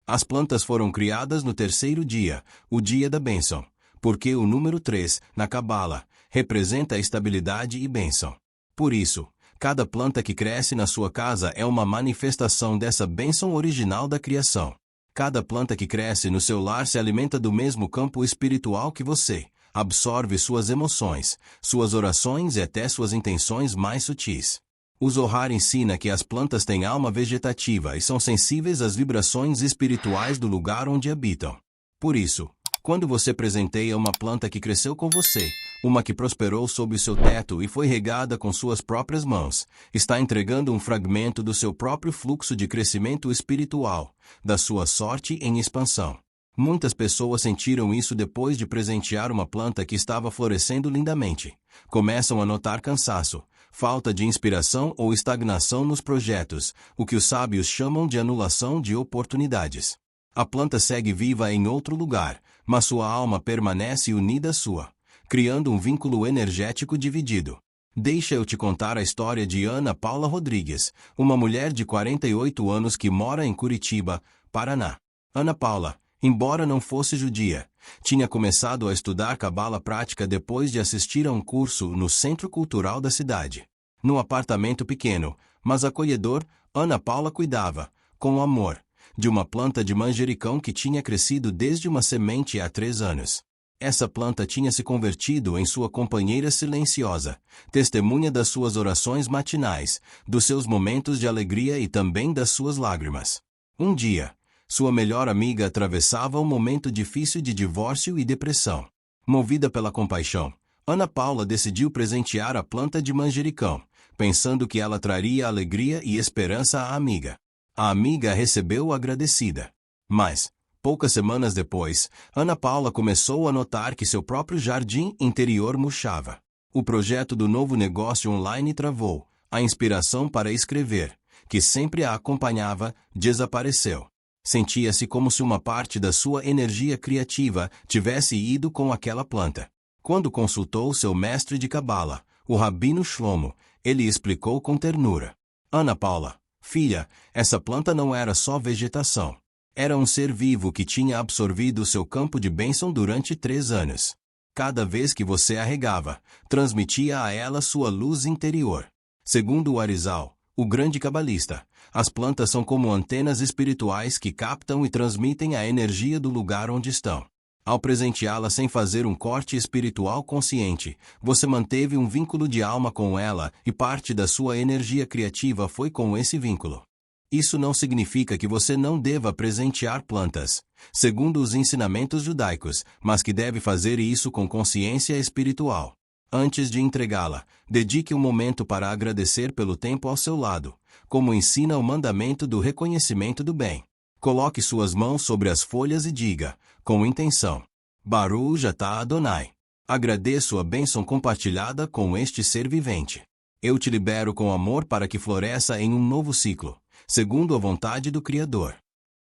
As plantas foram criadas no terceiro dia, o dia da bênção, porque o número 3, na Cabala, representa a estabilidade e bênção. Por isso, cada planta que cresce na sua casa é uma manifestação dessa bênção original da criação. Cada planta que cresce no seu lar se alimenta do mesmo campo espiritual que você, absorve suas emoções, suas orações e até suas intenções mais sutis. O Zohar ensina que as plantas têm alma vegetativa e são sensíveis às vibrações espirituais do lugar onde habitam. Por isso, quando você presenteia uma planta que cresceu com você, uma que prosperou sob o seu teto e foi regada com suas próprias mãos, está entregando um fragmento do seu próprio fluxo de crescimento espiritual, da sua sorte em expansão. Muitas pessoas sentiram isso depois de presentear uma planta que estava florescendo lindamente. Começam a notar cansaço, falta de inspiração ou estagnação nos projetos, o que os sábios chamam de anulação de oportunidades. A planta segue viva em outro lugar, mas sua alma permanece unida à sua, criando um vínculo energético dividido. Deixa eu te contar a história de Ana Paula Rodrigues, uma mulher de 48 anos que mora em Curitiba, Paraná. Ana Paula, embora não fosse judia, tinha começado a estudar cabala prática depois de assistir a um curso no Centro Cultural da cidade. Num apartamento pequeno, mas acolhedor, Ana Paula cuidava, com amor, de uma planta de manjericão que tinha crescido desde uma semente há 3 anos. Essa planta tinha se convertido em sua companheira silenciosa, testemunha das suas orações matinais, dos seus momentos de alegria e também das suas lágrimas. Um dia, sua melhor amiga atravessava um momento difícil de divórcio e depressão. Movida pela compaixão, Ana Paula decidiu presentear a planta de manjericão, pensando que ela traria alegria e esperança à amiga. A amiga recebeu agradecida. Mas, poucas semanas depois, Ana Paula começou a notar que seu próprio jardim interior murchava. O projeto do novo negócio online travou. A inspiração para escrever, que sempre a acompanhava, desapareceu. Sentia-se como se uma parte da sua energia criativa tivesse ido com aquela planta. Quando consultou seu mestre de cabala, o Rabino Shlomo, ele explicou com ternura. Ana Paula, filha, essa planta não era só vegetação. Era um ser vivo que tinha absorvido seu campo de bênção durante 3 anos. Cada vez que você a regava, transmitia a ela sua luz interior. Segundo o Arizal, o grande cabalista, as plantas são como antenas espirituais que captam e transmitem a energia do lugar onde estão. Ao presenteá-la sem fazer um corte espiritual consciente, você manteve um vínculo de alma com ela e parte da sua energia criativa foi com esse vínculo. Isso não significa que você não deva presentear plantas, segundo os ensinamentos judaicos, mas que deve fazer isso com consciência espiritual. Antes de entregá-la, dedique um momento para agradecer pelo tempo ao seu lado, como ensina o mandamento do reconhecimento do bem. Coloque suas mãos sobre as folhas e diga, com intenção, Baruch atah Adonai. Agradeço a bênção compartilhada com este ser vivente. Eu te libero com amor para que floresça em um novo ciclo, segundo a vontade do Criador.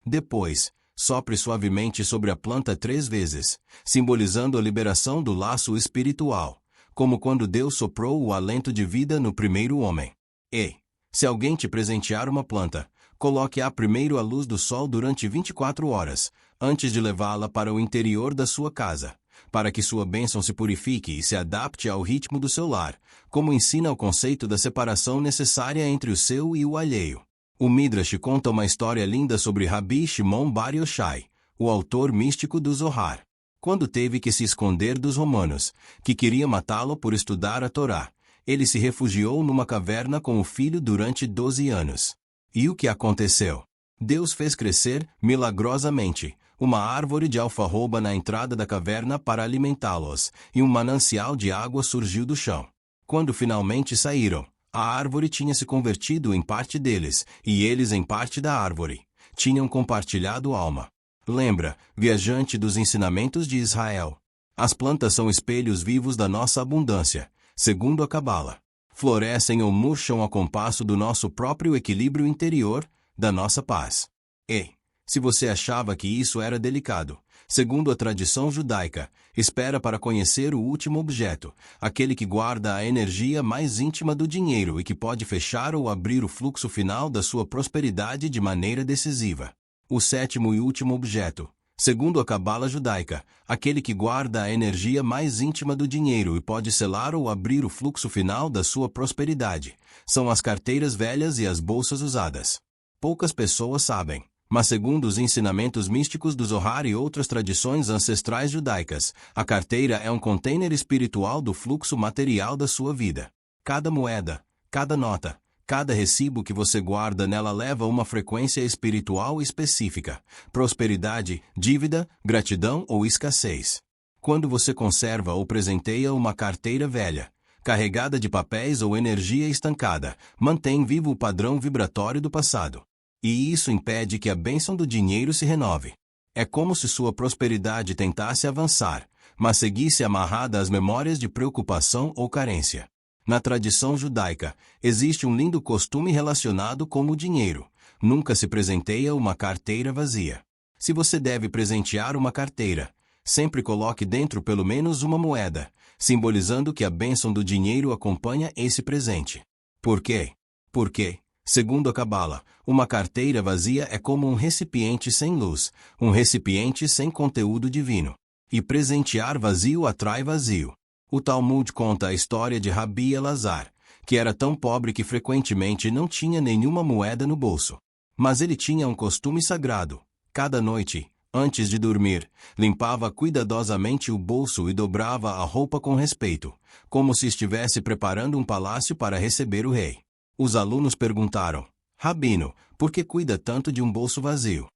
Depois, sopre suavemente sobre a planta 3 vezes, simbolizando a liberação do laço espiritual, como quando Deus soprou o alento de vida no primeiro homem. E, se alguém te presentear uma planta, coloque-a primeiro à luz do sol durante 24 horas, antes de levá-la para o interior da sua casa, para que sua bênção se purifique e se adapte ao ritmo do seu lar, como ensina o conceito da separação necessária entre o seu e o alheio. O Midrash conta uma história linda sobre Rabi Shimon Bar Yochai, o autor místico do Zohar. Quando teve que se esconder dos romanos, que queriam matá-lo por estudar a Torá, ele se refugiou numa caverna com o filho durante 12 anos. E o que aconteceu? Deus fez crescer, milagrosamente, uma árvore de alfarroba na entrada da caverna para alimentá-los, e um manancial de água surgiu do chão. Quando finalmente saíram, a árvore tinha se convertido em parte deles, e eles em parte da árvore. Tinham compartilhado alma. Lembra, viajante dos ensinamentos de Israel. As plantas são espelhos vivos da nossa abundância, segundo a Cabala. Florescem ou murcham ao compasso do nosso próprio equilíbrio interior, da nossa paz. E, se você achava que isso era delicado, segundo a tradição judaica, espera para conhecer o último objeto, aquele que guarda a energia mais íntima do dinheiro e que pode fechar ou abrir o fluxo final da sua prosperidade de maneira decisiva. O 7º e último objeto, segundo a Cabala judaica, aquele que guarda a energia mais íntima do dinheiro e pode selar ou abrir o fluxo final da sua prosperidade, são as carteiras velhas e as bolsas usadas. Poucas pessoas sabem, mas segundo os ensinamentos místicos do Zohar e outras tradições ancestrais judaicas, a carteira é um container espiritual do fluxo material da sua vida. Cada moeda, cada nota, cada recibo que você guarda nela leva uma frequência espiritual específica, prosperidade, dívida, gratidão ou escassez. Quando você conserva ou presenteia uma carteira velha, carregada de papéis ou energia estancada, mantém vivo o padrão vibratório do passado. E isso impede que a bênção do dinheiro se renove. É como se sua prosperidade tentasse avançar, mas seguisse amarrada às memórias de preocupação ou carência. Na tradição judaica, existe um lindo costume relacionado com o dinheiro. Nunca se presenteia uma carteira vazia. Se você deve presentear uma carteira, sempre coloque dentro pelo menos uma moeda, simbolizando que a bênção do dinheiro acompanha esse presente. Por quê? Porque, segundo a Cabala, uma carteira vazia é como um recipiente sem luz, um recipiente sem conteúdo divino. E presentear vazio atrai vazio. O Talmud conta a história de Rabi Elazar, que era tão pobre que frequentemente não tinha nenhuma moeda no bolso. Mas ele tinha um costume sagrado. Cada noite, Antes de dormir, limpava cuidadosamente o bolso e dobrava a roupa com respeito, como se estivesse preparando um palácio para receber o rei. Os alunos perguntaram: Rabino, por que cuida tanto de um bolso vazio?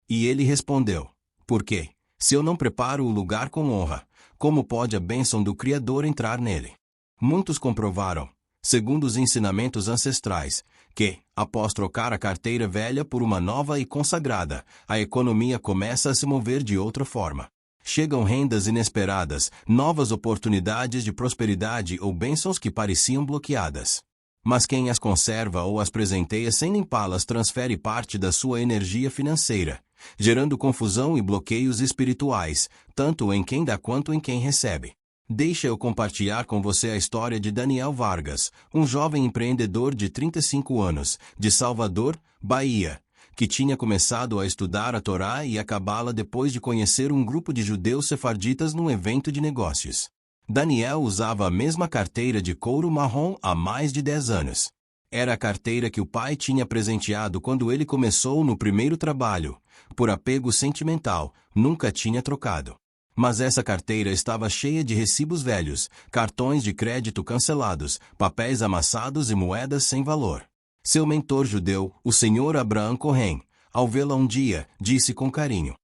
E ele respondeu: Por quê? Se eu não preparo o lugar com honra, como pode a bênção do Criador entrar nele? Muitos comprovaram, segundo os ensinamentos ancestrais, que, após trocar a carteira velha por uma nova e consagrada, a economia começa a se mover de outra forma. Chegam rendas inesperadas, novas oportunidades de prosperidade ou bênçãos que pareciam bloqueadas. Mas quem as conserva ou as presenteia sem limpá-las transfere parte da sua energia financeira, gerando confusão e bloqueios espirituais, tanto em quem dá quanto em quem recebe. Deixa eu compartilhar com você a história de Daniel Vargas, um jovem empreendedor de 35 anos, de Salvador, Bahia, que tinha começado a estudar a Torá e a Cabala depois de conhecer um grupo de judeus sefarditas num evento de negócios. Daniel usava a mesma carteira de couro marrom há mais de 10 anos. Era a carteira que o pai tinha presenteado quando ele começou no primeiro trabalho. Por apego sentimental, nunca tinha trocado. Mas essa carteira estava cheia de recibos velhos, cartões de crédito cancelados, papéis amassados e moedas sem valor. Seu mentor judeu, o Sr. Abraham Cohen, ao vê-la um dia, disse com carinho: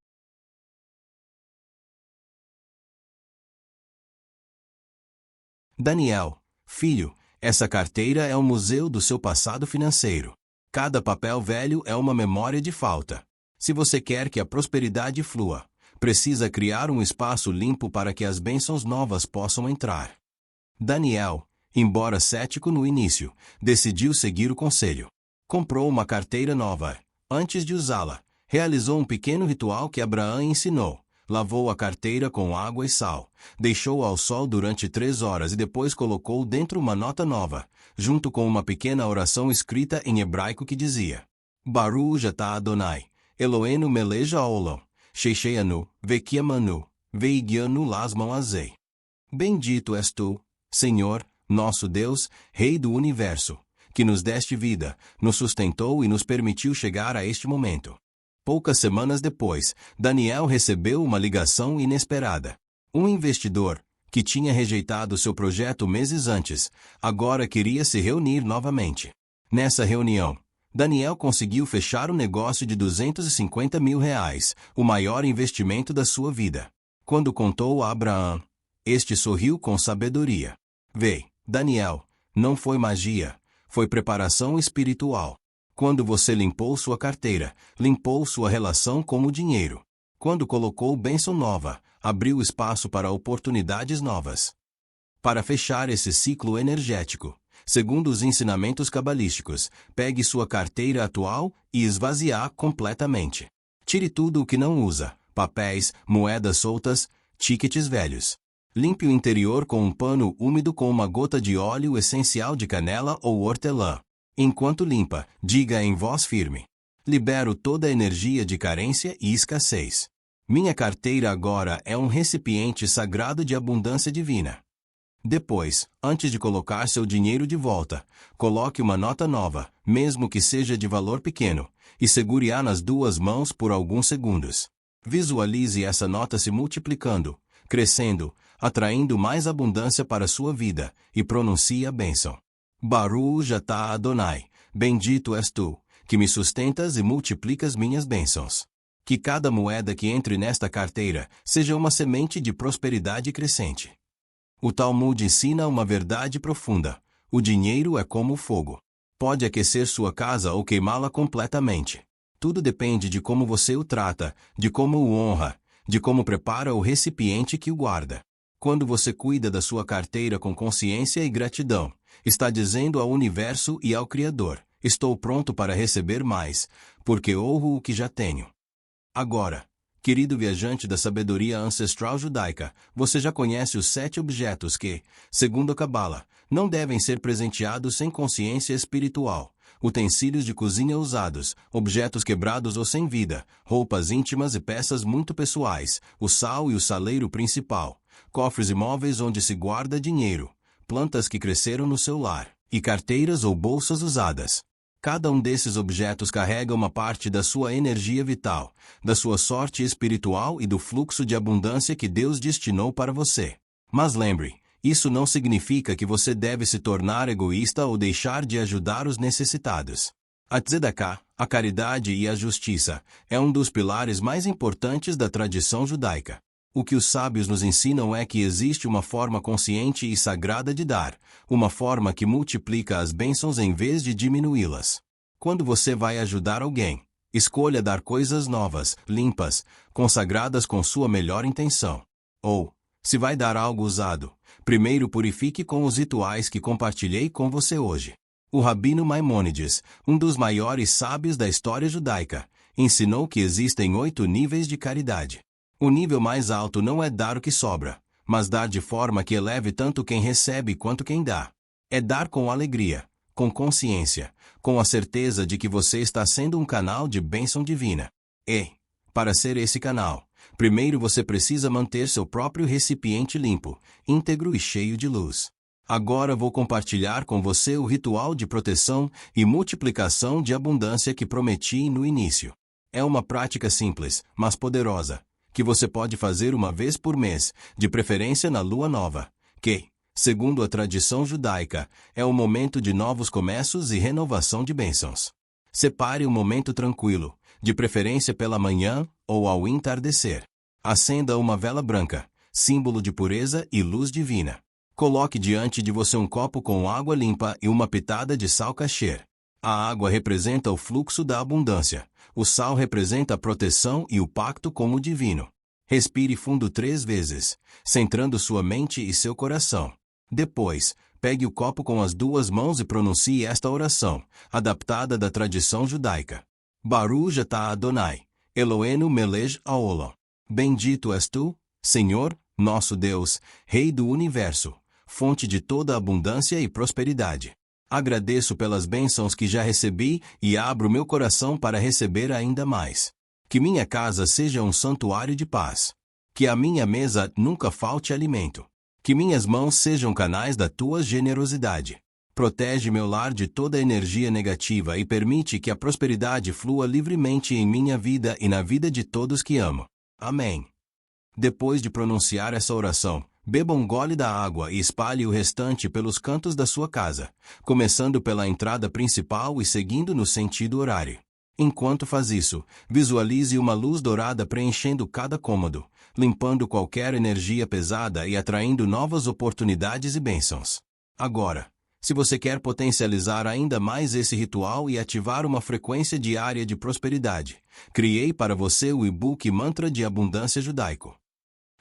Daniel, filho, essa carteira é um museu do seu passado financeiro. Cada papel velho é uma memória de falta. Se você quer que a prosperidade flua, precisa criar um espaço limpo para que as bênçãos novas possam entrar. Daniel, embora cético no início, decidiu seguir o conselho. Comprou uma carteira nova. Antes de usá-la, realizou um pequeno ritual que Abraão ensinou. Lavou a carteira com água e sal, deixou ao sol durante 3 horas e depois colocou dentro uma nota nova, junto com uma pequena oração escrita em hebraico que dizia: Baruch atah Adonai, Eloheinu melech haolam, sheishenu, vekiamanu, veigianu lasmam azei. Bendito és tu, Senhor, nosso Deus, Rei do Universo, que nos deste vida, nos sustentou e nos permitiu chegar a este momento. Poucas semanas depois, Daniel recebeu uma ligação inesperada. Um investidor, que tinha rejeitado seu projeto meses antes, agora queria se reunir novamente. Nessa reunião, Daniel conseguiu fechar um negócio de R$250 mil, o maior investimento da sua vida. Quando contou a Abraão, este sorriu com sabedoria. Vê, Daniel, não foi magia, foi preparação espiritual. Quando você limpou sua carteira, limpou sua relação com o dinheiro. Quando colocou bênção nova, abriu espaço para oportunidades novas. Para fechar esse ciclo energético, segundo os ensinamentos cabalísticos, pegue sua carteira atual e esvaziar completamente. Tire tudo o que não usa, papéis, moedas soltas, tickets velhos. Limpe o interior com um pano úmido com uma gota de óleo essencial de canela ou hortelã. Enquanto limpa, diga em voz firme: libero toda a energia de carência e escassez. Minha carteira agora é um recipiente sagrado de abundância divina. Depois, antes de colocar seu dinheiro de volta, coloque uma nota nova, mesmo que seja de valor pequeno, e segure-a nas 2 mãos por alguns segundos. Visualize essa nota se multiplicando, crescendo, atraindo mais abundância para sua vida, e pronuncie a bênção. Baruch atah Adonai, bendito és tu, que me sustentas e multiplicas minhas bênçãos. Que cada moeda que entre nesta carteira seja uma semente de prosperidade crescente. O Talmud ensina uma verdade profunda: o dinheiro é como o fogo. Pode aquecer sua casa ou queimá-la completamente. Tudo depende de como você o trata, de como o honra, de como prepara o recipiente que o guarda. Quando você cuida da sua carteira com consciência e gratidão, está dizendo ao universo e ao Criador: estou pronto para receber mais, porque honro o que já tenho. Agora, querido viajante da sabedoria ancestral judaica, você já conhece os 7 objetos que, segundo a Cabala, não devem ser presenteados sem consciência espiritual. Utensílios de cozinha usados, objetos quebrados ou sem vida, roupas íntimas e peças muito pessoais, o sal e o saleiro principal, cofres e móveis onde se guarda dinheiro, plantas que cresceram no seu lar, e carteiras ou bolsas usadas. Cada um desses objetos carrega uma parte da sua energia vital, da sua sorte espiritual e do fluxo de abundância que Deus destinou para você. Mas lembre, isso não significa que você deve se tornar egoísta ou deixar de ajudar os necessitados. A tzedakah, a caridade e a justiça, é um dos pilares mais importantes da tradição judaica. O que os sábios nos ensinam é que existe uma forma consciente e sagrada de dar, uma forma que multiplica as bênçãos em vez de diminuí-las. Quando você vai ajudar alguém, escolha dar coisas novas, limpas, consagradas com sua melhor intenção. Ou, se vai dar algo usado, primeiro purifique com os rituais que compartilhei com você hoje. O Rabino Maimônides, um dos maiores sábios da história judaica, ensinou que existem 8 níveis de caridade. O nível mais alto não é dar o que sobra, mas dar de forma que eleve tanto quem recebe quanto quem dá. É dar com alegria, com consciência, com a certeza de que você está sendo um canal de bênção divina. E, para ser esse canal, primeiro você precisa manter seu próprio recipiente limpo, íntegro e cheio de luz. Agora vou compartilhar com você o ritual de proteção e multiplicação de abundância que prometi no início. É uma prática simples, mas poderosa, que você pode fazer uma vez por mês, de preferência na lua nova, que, segundo a tradição judaica, é o momento de novos começos e renovação de bênçãos. Separe um momento tranquilo, de preferência pela manhã ou ao entardecer. Acenda uma vela branca, símbolo de pureza e luz divina. Coloque diante de você um copo com água limpa e uma pitada de sal kasher. A água representa o fluxo da abundância. O sal representa a proteção e o pacto com o divino. Respire fundo 3 vezes, centrando sua mente e seu coração. Depois, pegue o copo com as 2 mãos e pronuncie esta oração, adaptada da tradição judaica. Baruch atah Adonai, Eloheinu melech haolam. Bendito és tu, Senhor, nosso Deus, Rei do Universo, fonte de toda abundância e prosperidade. Agradeço pelas bênçãos que já recebi e abro meu coração para receber ainda mais. Que minha casa seja um santuário de paz. Que a minha mesa nunca falte alimento. Que minhas mãos sejam canais da tua generosidade. Protege meu lar de toda energia negativa e permite que a prosperidade flua livremente em minha vida e na vida de todos que amo. Amém. Depois de pronunciar essa oração, beba um gole da água e espalhe o restante pelos cantos da sua casa, começando pela entrada principal e seguindo no sentido horário. Enquanto faz isso, visualize uma luz dourada preenchendo cada cômodo, limpando qualquer energia pesada e atraindo novas oportunidades e bênçãos. Agora, se você quer potencializar ainda mais esse ritual e ativar uma frequência diária de prosperidade, criei para você o e-book Mantra de Abundância Judaico.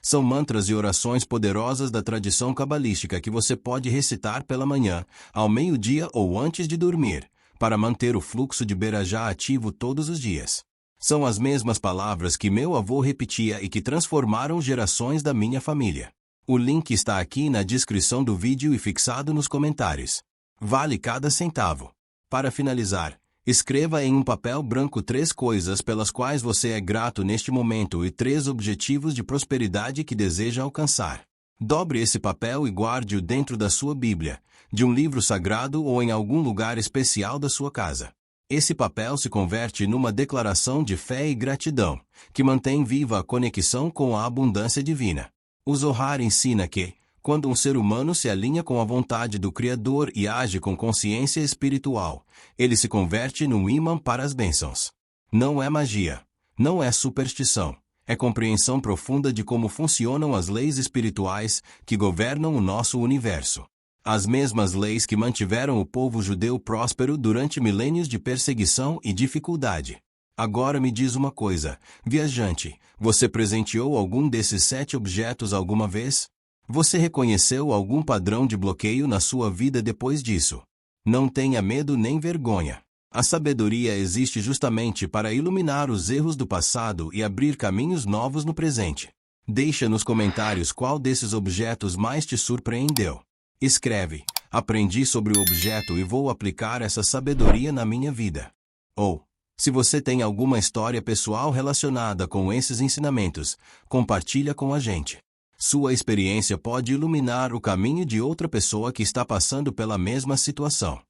São mantras e orações poderosas da tradição cabalística que você pode recitar pela manhã, ao meio-dia ou antes de dormir, para manter o fluxo de Berajá ativo todos os dias. São as mesmas palavras que meu avô repetia e que transformaram gerações da minha família. O link está aqui na descrição do vídeo e fixado nos comentários. Vale cada centavo. Para finalizar, escreva em um papel branco 3 coisas pelas quais você é grato neste momento e 3 objetivos de prosperidade que deseja alcançar. Dobre esse papel e guarde-o dentro da sua Bíblia, de um livro sagrado ou em algum lugar especial da sua casa. Esse papel se converte numa declaração de fé e gratidão, que mantém viva a conexão com a abundância divina. O Zohar ensina que, quando um ser humano se alinha com a vontade do Criador e age com consciência espiritual, ele se converte num ímã para as bênçãos. Não é magia, não é superstição, é compreensão profunda de como funcionam as leis espirituais que governam o nosso universo. As mesmas leis que mantiveram o povo judeu próspero durante milênios de perseguição e dificuldade. Agora me diz uma coisa, viajante, você presenteou algum desses 7 objetos alguma vez? Você reconheceu algum padrão de bloqueio na sua vida depois disso? Não tenha medo nem vergonha. A sabedoria existe justamente para iluminar os erros do passado e abrir caminhos novos no presente. Deixa nos comentários qual desses objetos mais te surpreendeu. Escreve, aprendi sobre o objeto e vou aplicar essa sabedoria na minha vida. Ou, se você tem alguma história pessoal relacionada com esses ensinamentos, compartilha com a gente. Sua experiência pode iluminar o caminho de outra pessoa que está passando pela mesma situação.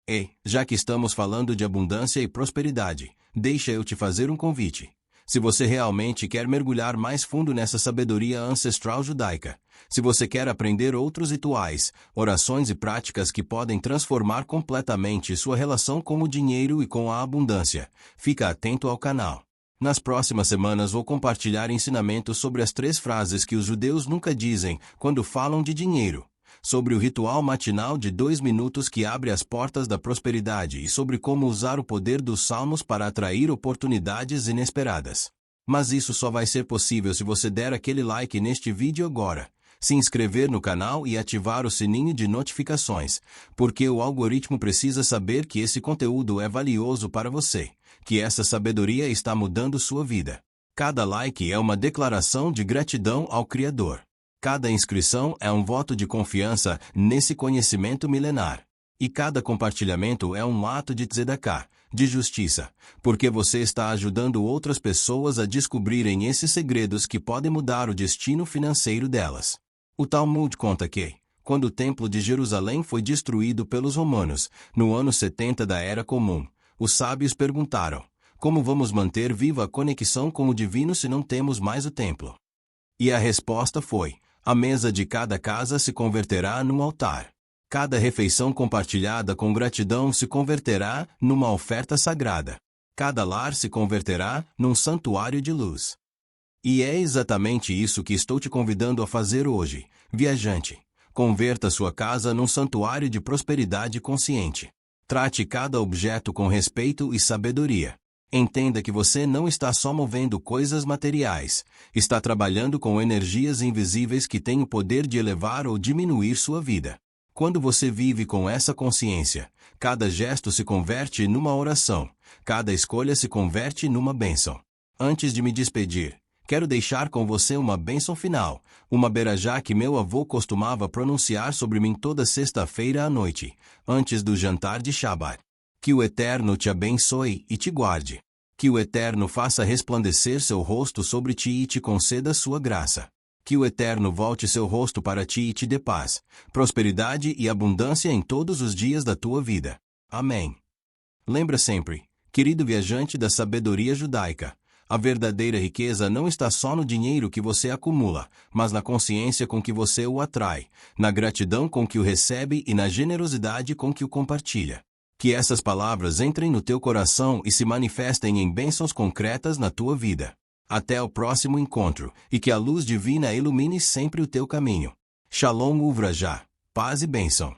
E, já que estamos falando de abundância e prosperidade, deixa eu te fazer um convite. Se você realmente quer mergulhar mais fundo nessa sabedoria ancestral judaica, se você quer aprender outros rituais, orações e práticas que podem transformar completamente sua relação com o dinheiro e com a abundância, fica atento ao canal. Nas próximas semanas vou compartilhar ensinamentos sobre as 3 frases que os judeus nunca dizem quando falam de dinheiro, sobre o ritual matinal de 2 minutos que abre as portas da prosperidade e sobre como usar o poder dos salmos para atrair oportunidades inesperadas. Mas isso só vai ser possível se você der aquele like neste vídeo agora, se inscrever no canal e ativar o sininho de notificações, porque o algoritmo precisa saber que esse conteúdo é valioso para você, que essa sabedoria está mudando sua vida. Cada like é uma declaração de gratidão ao Criador. Cada inscrição é um voto de confiança nesse conhecimento milenar. E cada compartilhamento é um ato de tzedakah, de justiça, porque você está ajudando outras pessoas a descobrirem esses segredos que podem mudar o destino financeiro delas. O Talmud conta que, quando o Templo de Jerusalém foi destruído pelos romanos, no ano 70 da Era Comum, os sábios perguntaram: como vamos manter viva a conexão com o divino se não temos mais o templo? E a resposta foi: a mesa de cada casa se converterá num altar. Cada refeição compartilhada com gratidão se converterá numa oferta sagrada. Cada lar se converterá num santuário de luz. E é exatamente isso que estou te convidando a fazer hoje, viajante. Converta sua casa num santuário de prosperidade consciente. Trate cada objeto com respeito e sabedoria. Entenda que você não está só movendo coisas materiais, está trabalhando com energias invisíveis que têm o poder de elevar ou diminuir sua vida. Quando você vive com essa consciência, cada gesto se converte numa oração, cada escolha se converte numa bênção. Antes de me despedir, quero deixar com você uma bênção final, uma berajá que meu avô costumava pronunciar sobre mim toda sexta-feira à noite, antes do jantar de Shabbat. Que o Eterno te abençoe e te guarde. Que o Eterno faça resplandecer seu rosto sobre ti e te conceda sua graça. Que o Eterno volte seu rosto para ti e te dê paz, prosperidade e abundância em todos os dias da tua vida. Amém. Lembra sempre, querido viajante da sabedoria judaica, a verdadeira riqueza não está só no dinheiro que você acumula, mas na consciência com que você o atrai, na gratidão com que o recebe e na generosidade com que o compartilha. Que essas palavras entrem no teu coração e se manifestem em bênçãos concretas na tua vida. Até o próximo encontro, e que a luz divina ilumine sempre o teu caminho. Shalom Uvrajá, paz e bênção.